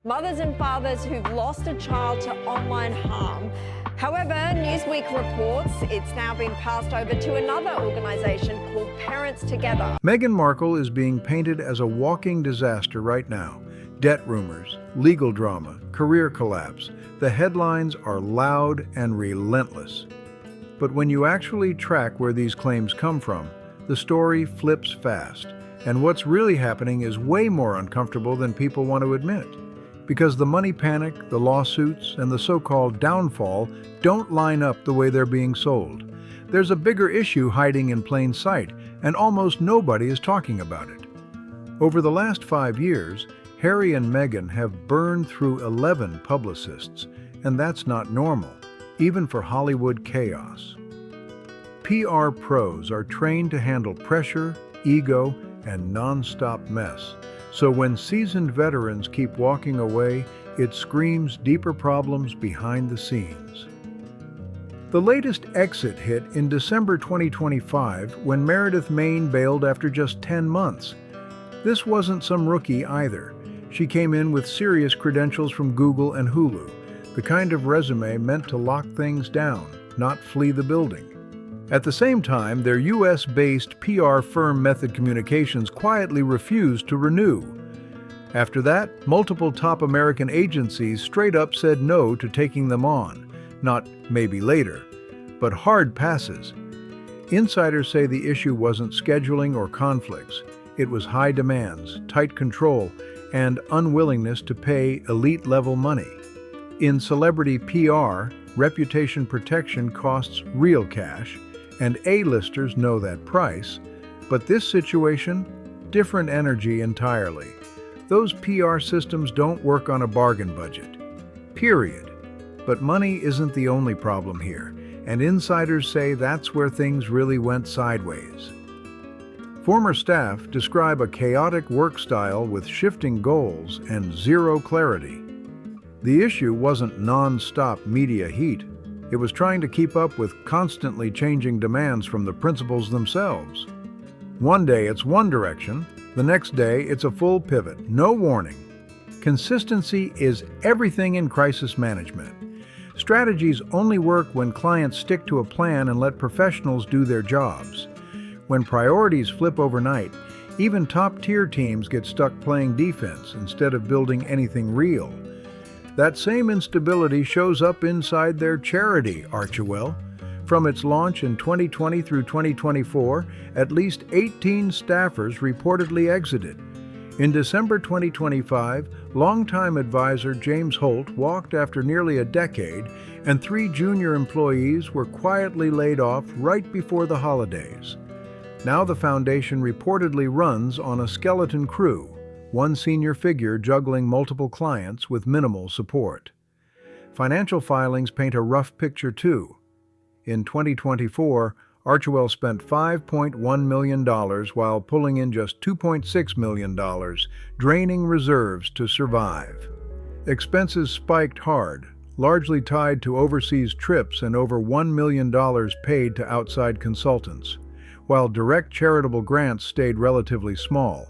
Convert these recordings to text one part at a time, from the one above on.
Mothers and fathers who've lost a child to online harm. However, Newsweek reports it's now been passed over to another organisation called Parents Together. Meghan Markle is being painted as a walking disaster right now. Debt rumors, legal drama, career collapse. The headlines are loud and relentless. But when you actually track where these claims come from, the story flips fast. And what's really happening is way more uncomfortable than people want to admit. Because the money panic, the lawsuits, and the so-called downfall don't line up the way they're being sold. There's a bigger issue hiding in plain sight, and almost nobody is talking about it. Over the last 5 years, Harry and Meghan have burned through 11 publicists, and that's not normal, even for Hollywood chaos. PR pros are trained to handle pressure, ego, and non-stop mess. So when seasoned veterans keep walking away, it screams deeper problems behind the scenes. The latest exit hit in December 2025 when Meredith Maine bailed after just 10 months. This wasn't some rookie either. She came in with serious credentials from Google and Hulu, the kind of resume meant to lock things down, not flee the building. At the same time, their US-based PR firm Method Communications quietly refused to renew. After that, multiple top American agencies straight up said no to taking them on. Not maybe later, but hard passes. Insiders say the issue wasn't scheduling or conflicts. It was high demands, tight control, and unwillingness to pay elite-level money. In celebrity PR, reputation protection costs real cash, and A-listers know that price. But this situation, different energy entirely. Those PR systems don't work on a bargain budget. Period. But money isn't the only problem here, and insiders say that's where things really went sideways. Former staff describe a chaotic work style with shifting goals and zero clarity. The issue wasn't non-stop media heat. It was trying to keep up with constantly changing demands from the principals themselves. One day it's one direction, the next day it's a full pivot, no warning. Consistency is everything in crisis management. Strategies only work when clients stick to a plan and let professionals do their jobs. When priorities flip overnight, even top-tier teams get stuck playing defense instead of building anything real. That same instability shows up inside their charity, Archewell. From its launch in 2020 through 2024, at least 18 staffers reportedly exited. In December 2025, longtime advisor James Holt walked after nearly a decade, and 3 junior employees were quietly laid off right before the holidays. Now the foundation reportedly runs on a skeleton crew, one senior figure juggling multiple clients with minimal support. Financial filings paint a rough picture too. In 2024, Archewell spent $5.1 million while pulling in just $2.6 million, draining reserves to survive. Expenses spiked hard, largely tied to overseas trips and over $1 million paid to outside consultants, while direct charitable grants stayed relatively small.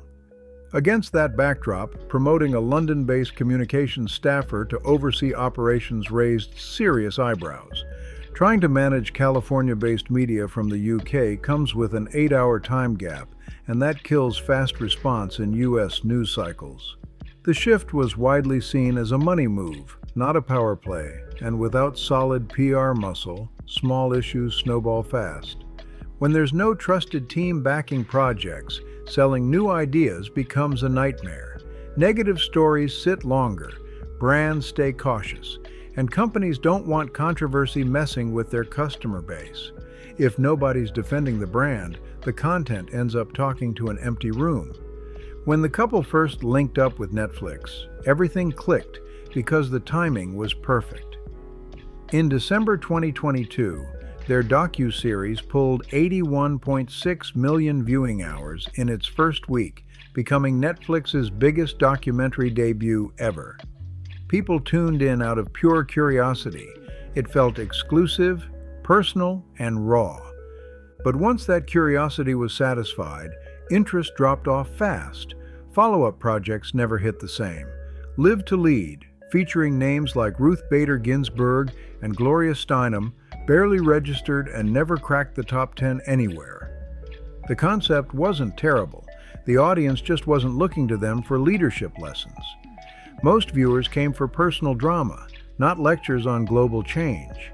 Against that backdrop, promoting a London-based communications staffer to oversee operations raised serious eyebrows. Trying to manage California-based media from the UK comes with an 8-hour time gap, and that kills fast response in US news cycles. The shift was widely seen as a money move, not a power play, and without solid PR muscle, small issues snowball fast. When there's no trusted team backing projects, selling new ideas becomes a nightmare. Negative stories sit longer, brands stay cautious, and companies don't want controversy messing with their customer base. If nobody's defending the brand, the content ends up talking to an empty room. When the couple first linked up with Netflix, everything clicked because the timing was perfect. In December 2022, their docu-series pulled 81.6 million viewing hours in its first week, becoming Netflix's biggest documentary debut ever. People tuned in out of pure curiosity. It felt exclusive, personal, and raw. But once that curiosity was satisfied, interest dropped off fast. Follow-up projects never hit the same. Live to Lead, featuring names like Ruth Bader Ginsburg and Gloria Steinem, barely registered and never cracked the top 10 anywhere. The concept wasn't terrible. The audience just wasn't looking to them for leadership lessons. Most viewers came for personal drama, not lectures on global change.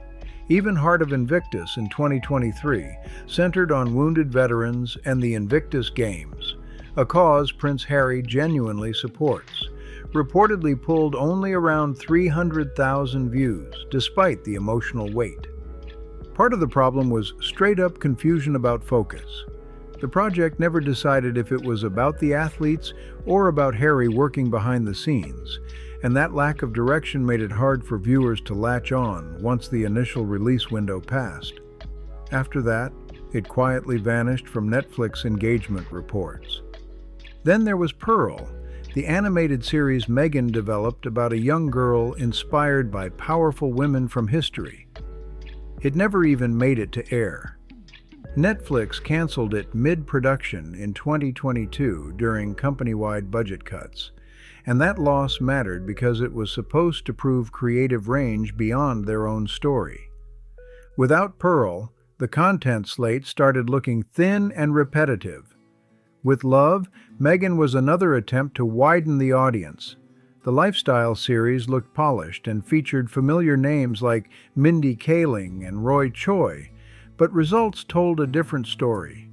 Even Heart of Invictus in 2023 centered on wounded veterans and the Invictus Games, a cause Prince Harry genuinely supports. Reportedly pulled only around 300,000 views, despite the emotional weight. Part of the problem was straight-up confusion about focus. The project never decided if it was about the athletes or about Harry working behind the scenes, and that lack of direction made it hard for viewers to latch on once the initial release window passed. After that, it quietly vanished from Netflix engagement reports. Then there was Pearl, the animated series Meghan developed about a young girl inspired by powerful women from history. It never even made it to air. Netflix canceled it mid-production in 2022 during company-wide budget cuts, and that loss mattered because it was supposed to prove creative range beyond their own story. Without Pearl, the content slate started looking thin and repetitive. With Love, Meghan was another attempt to widen the audience. The lifestyle series looked polished and featured familiar names like Mindy Kaling and Roy Choi, but results told a different story.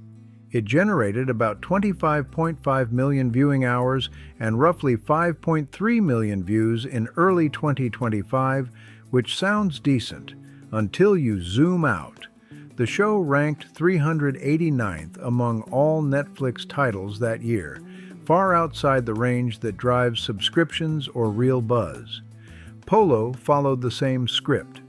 It generated about 25.5 million viewing hours and roughly 5.3 million views in early 2025, which sounds decent until you zoom out. The show ranked 389th among all Netflix titles that year, far outside the range that drives subscriptions or real buzz. Polo followed the same script.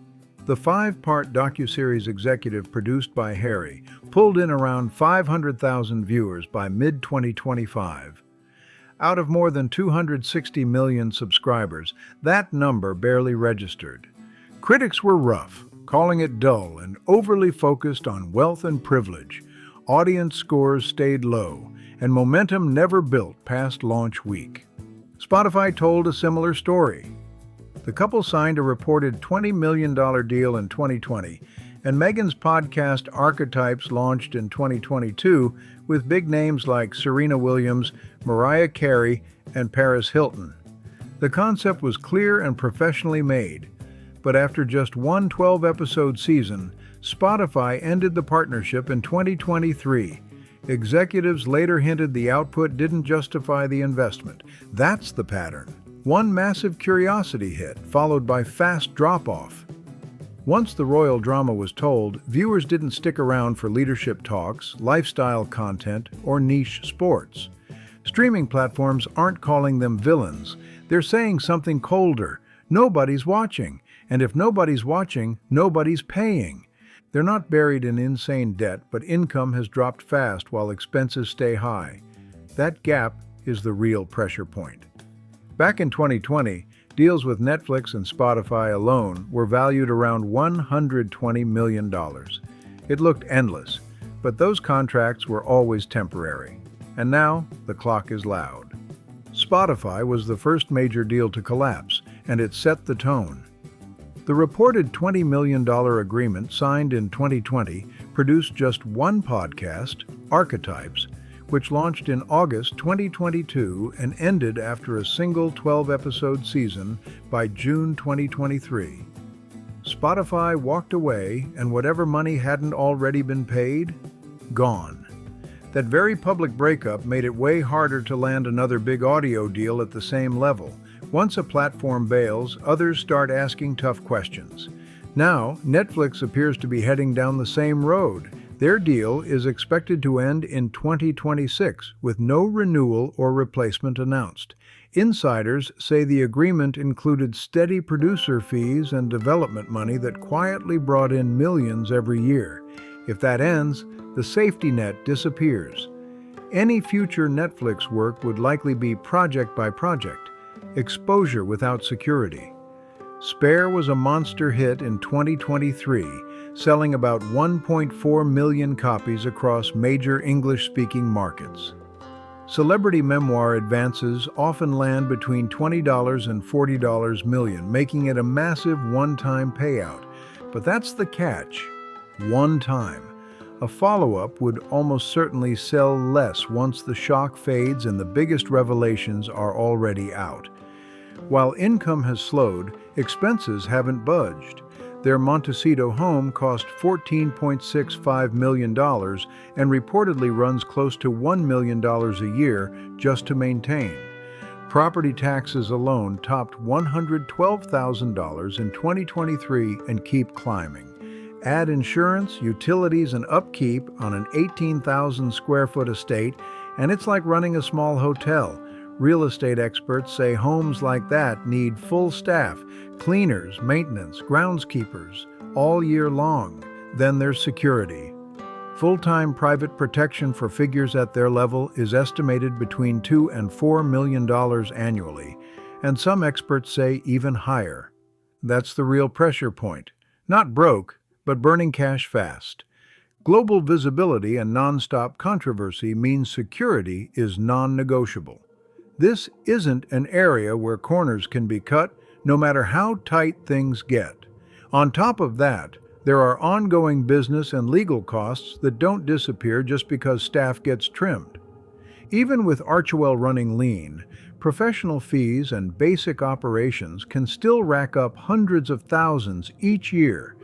The 5-part docuseries executive produced by Harry pulled in around 500,000 viewers by mid-2025. Out of more than 260 million subscribers, that number barely registered. Critics were rough, calling it dull and overly focused on wealth and privilege. Audience scores stayed low, and momentum never built past launch week. Spotify told a similar story. The couple signed a reported $20 million deal in 2020, and Meghan's podcast Archetypes launched in 2022 with big names like Serena Williams, Mariah Carey, and Paris Hilton. The concept was clear and professionally made, but after just one 12-episode season, Spotify ended the partnership in 2023. Executives later hinted the output didn't justify the investment. That's the pattern. One massive curiosity hit, followed by fast drop-off. Once the royal drama was told, viewers didn't stick around for leadership talks, lifestyle content, or niche sports. Streaming platforms aren't calling them villains. They're saying something colder. Nobody's watching. And if nobody's watching, nobody's paying. They're not buried in insane debt, but income has dropped fast while expenses stay high. That gap is the real pressure point. Back in 2020, deals with Netflix and Spotify alone were valued around $120 million. It looked endless, but those contracts were always temporary. And now, the clock is loud. Spotify was the first major deal to collapse, and it set the tone. The reported $20 million agreement signed in 2020 produced just one podcast, Archetypes, which launched in August 2022 and ended after a single 12-episode season by June 2023. Spotify walked away, and whatever money hadn't already been paid, gone. That very public breakup made it way harder to land another big audio deal at the same level. Once a platform bails, others start asking tough questions. Now, Netflix appears to be heading down the same road. Their deal is expected to end in 2026, with no renewal or replacement announced. Insiders say the agreement included steady producer fees and development money that quietly brought in millions every year. If that ends, the safety net disappears. Any future Netflix work would likely be project by project, exposure without security. Spare was a monster hit in 2023, selling about 1.4 million copies across major English-speaking markets. Celebrity memoir advances often land between $20 and $40 million, making it a massive one-time payout. But that's the catch. One time. A follow-up would almost certainly sell less once the shock fades and the biggest revelations are already out. While income has slowed, expenses haven't budged. Their Montecito home cost $14.65 million and reportedly runs close to $1 million a year just to maintain. Property taxes alone topped $112,000 in 2023 and keep climbing. Add insurance, utilities, and upkeep on an 18,000 square foot estate, and it's like running a small hotel. Real estate experts say homes like that need full staff, cleaners, maintenance, groundskeepers, all year long. Then there's security. Full-time private protection for figures at their level is estimated between $2 and $4 million annually, and some experts say even higher. That's the real pressure point. Not broke, but burning cash fast. Global visibility and non-stop controversy means security is non-negotiable. This isn't an area where corners can be cut, no matter how tight things get. On top of that, there are ongoing business and legal costs that don't disappear just because staff gets trimmed. Even with Archewell running lean, professional fees and basic operations can still rack up hundreds of thousands each year.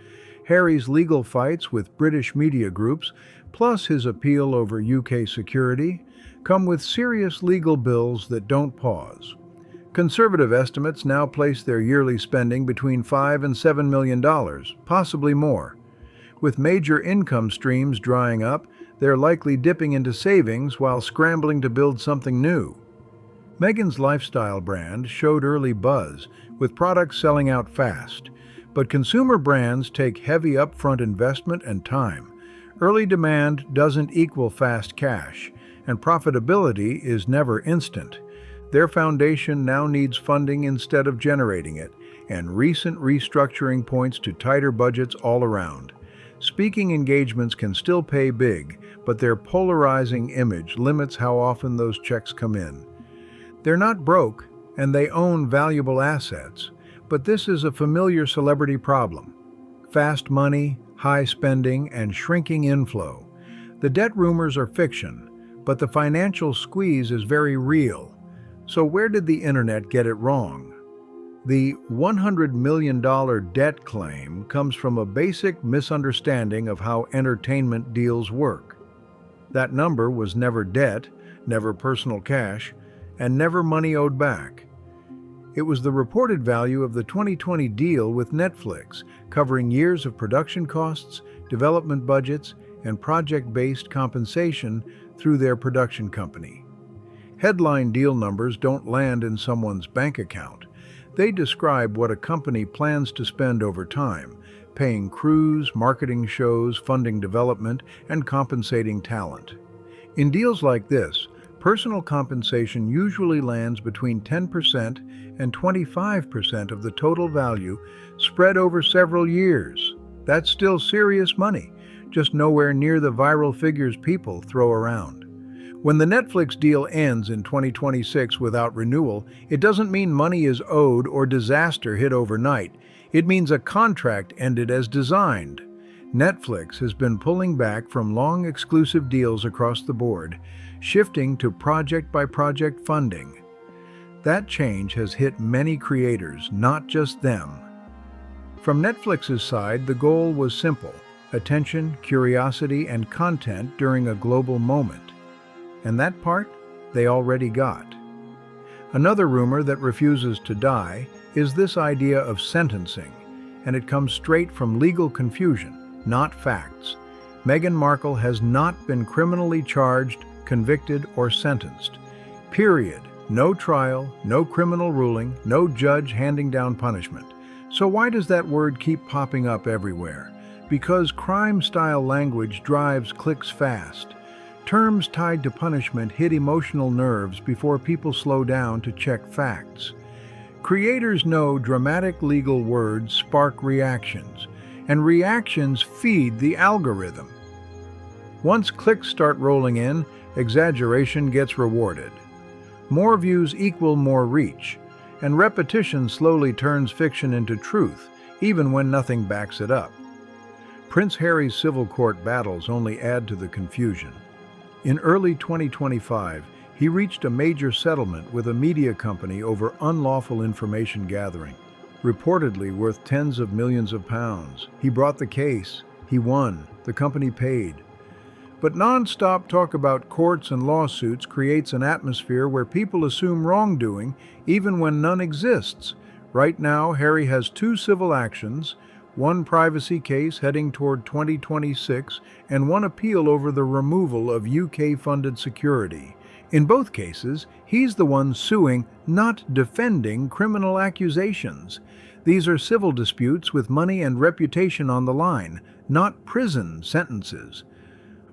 Harry's legal fights with British media groups, plus his appeal over UK security, come with serious legal bills that don't pause. Conservative estimates now place their yearly spending between $5 and $7 million, possibly more. With major income streams drying up, they're likely dipping into savings while scrambling to build something new. Meghan's lifestyle brand showed early buzz, with products selling out fast. But consumer brands take heavy upfront investment and time. Early demand doesn't equal fast cash, and profitability is never instant. Their foundation now needs funding instead of generating it, and recent restructuring points to tighter budgets all around. Speaking engagements can still pay big, but their polarizing image limits how often those checks come in. They're not broke, and they own valuable assets, but this is a familiar celebrity problem. Fast money, high spending, and shrinking inflow. The debt rumors are fiction, but the financial squeeze is very real. So where did the internet get it wrong? The $100 million debt claim comes from a basic misunderstanding of how entertainment deals work. That number was never debt, never personal cash, and never money owed back. It was the reported value of the 2020 deal with Netflix, covering years of production costs, development budgets, and project-based compensation through their production company. Headline deal numbers don't land in someone's bank account. They describe what a company plans to spend over time, paying crews, marketing shows, funding development, and compensating talent. In deals like this, personal compensation usually lands between 10% and 25% of the total value, spread over several years. That's still serious money, just nowhere near the viral figures people throw around. When the Netflix deal ends in 2026 without renewal, it doesn't mean money is owed or disaster hit overnight. It means a contract ended as designed. Netflix has been pulling back from long exclusive deals across the board, shifting to project-by-project funding. That change has hit many creators, not just them. From Netflix's side, the goal was simple: attention, curiosity, and content during a global moment. And that part, they already got. Another rumor that refuses to die is this idea of sentencing, and it comes straight from legal confusion, not facts. Meghan Markle has not been criminally charged, convicted, or sentenced. Period. No trial, no criminal ruling, no judge handing down punishment. So why does that word keep popping up everywhere? Because crime-style language drives clicks fast. Terms tied to punishment hit emotional nerves before people slow down to check facts. Creators know dramatic legal words spark reactions, and reactions feed the algorithm. Once clicks start rolling in, exaggeration gets rewarded. More views equal more reach, and repetition slowly turns fiction into truth, even when nothing backs it up. Prince Harry's civil court battles only add to the confusion. In early 2025, he reached a major settlement with a media company over unlawful information gathering, reportedly worth tens of millions of pounds. He brought the case, he won, the company paid. But non-stop talk about courts and lawsuits creates an atmosphere where people assume wrongdoing even when none exists. Right now, Harry has 2 civil actions, one privacy case heading toward 2026, and one appeal over the removal of UK-funded security. In both cases, he's the one suing, not defending criminal accusations. These are civil disputes with money and reputation on the line, not prison sentences.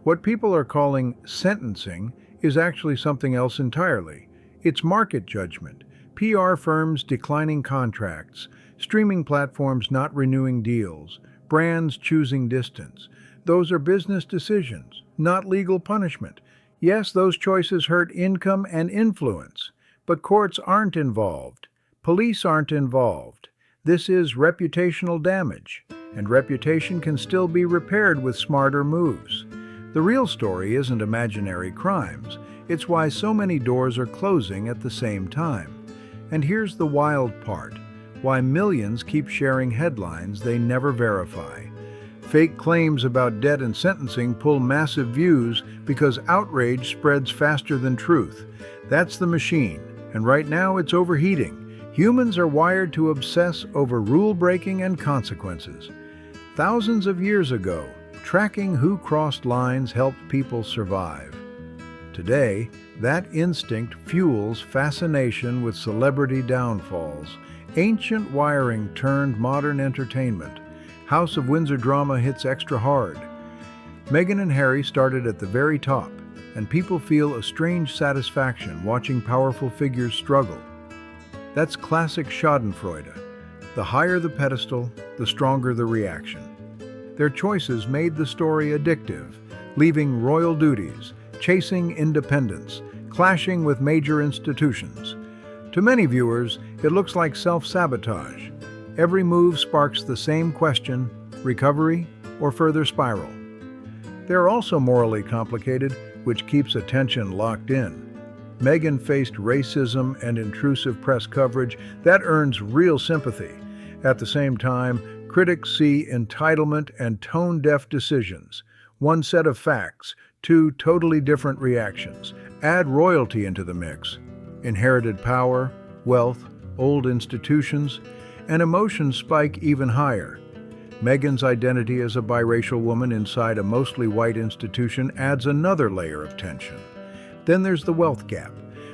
What people are calling sentencing is actually something else entirely. It's market judgment, PR firms declining contracts, streaming platforms not renewing deals, brands choosing distance. Those are business decisions, not legal punishment. Yes, those choices hurt income and influence, but courts aren't involved. Police aren't involved. This is reputational damage, and reputation can still be repaired with smarter moves. The real story isn't imaginary crimes. It's why so many doors are closing at the same time. And here's the wild part: why millions keep sharing headlines they never verify. Fake claims about debt and sentencing pull massive views because outrage spreads faster than truth. That's the machine, and right now it's overheating. Humans are wired to obsess over rule-breaking and consequences. Thousands of years ago, tracking who crossed lines helped people survive. Today, that instinct fuels fascination with celebrity downfalls. Ancient wiring turned modern entertainment. House of Windsor drama hits extra hard. Meghan and Harry started at the very top, and people feel a strange satisfaction watching powerful figures struggle. That's classic schadenfreude. The higher the pedestal, the stronger the reaction. Their choices made the story addictive, leaving royal duties, chasing independence, clashing with major institutions. To many viewers, it looks like self-sabotage. Every move sparks the same question: recovery or further spiral? They're also morally complicated, which keeps attention locked in. Meghan faced racism and intrusive press coverage that earns real sympathy. At the same time, critics see entitlement and tone-deaf decisions. One set of facts, 2 totally different reactions. Add royalty into the mix. Inherited power, wealth, old institutions, and emotions spike even higher. Meghan's identity as a biracial woman inside a mostly white institution adds another layer of tension. Then there's the wealth gap.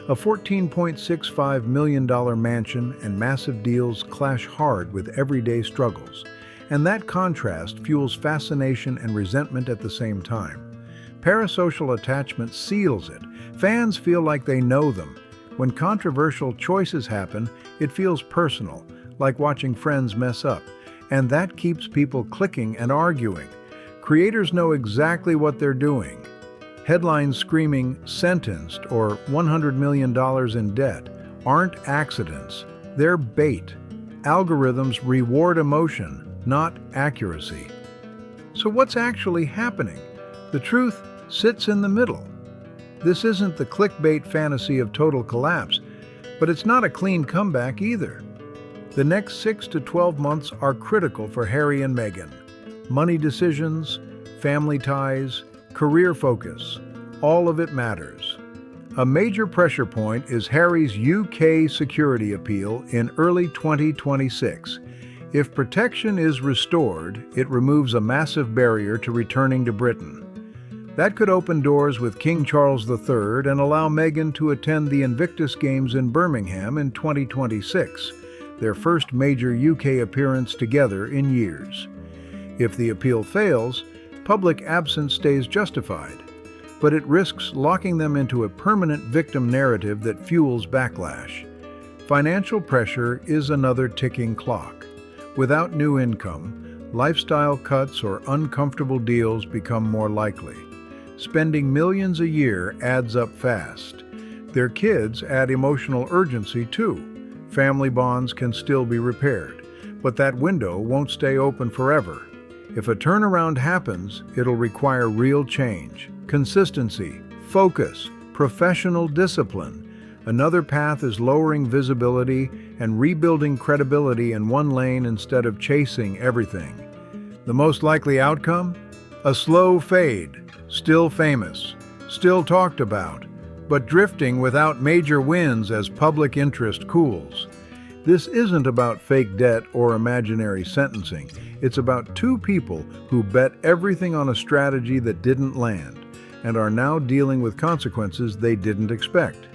A $14.65 million mansion and massive deals clash hard with everyday struggles. And that contrast fuels fascination and resentment at the same time. Parasocial attachment seals it. Fans feel like they know them. When controversial choices happen, it feels personal, like watching friends mess up. And that keeps people clicking and arguing. Creators know exactly what they're doing. Headlines screaming "sentenced" or $100 million in debt aren't accidents. They're bait. Algorithms reward emotion, not accuracy. So what's actually happening? The truth sits in the middle. This isn't the clickbait fantasy of total collapse, but it's not a clean comeback either. The next 6 to 12 months are critical for Harry and Meghan. Money decisions, family ties, career focus, all of it matters. A major pressure point is Harry's UK security appeal in early 2026. If protection is restored, it removes a massive barrier to returning to Britain. That could open doors with King Charles III and allow Meghan to attend the Invictus Games in Birmingham in 2026, their first major UK appearance together in years. If the appeal fails, public absence stays justified, but it risks locking them into a permanent victim narrative that fuels backlash. Financial pressure is another ticking clock. Without new income, lifestyle cuts or uncomfortable deals become more likely. Spending millions a year adds up fast. Their kids add emotional urgency too. Family bonds can still be repaired, but that window won't stay open forever. If a turnaround happens, it'll require real change, consistency, focus, professional discipline. Another path is lowering visibility and rebuilding credibility in one lane instead of chasing everything. The most likely outcome? A slow fade, still famous, still talked about, but drifting without major wins as public interest cools. This isn't about fake debt or imaginary sentencing. It's about two people who bet everything on a strategy that didn't land and are now dealing with consequences they didn't expect.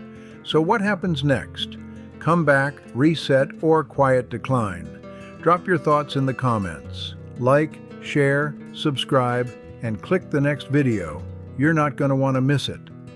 So what happens next? Comeback, reset, or quiet decline? Drop your thoughts in the comments. Like, share, subscribe, and click the next video. You're not going to want to miss it.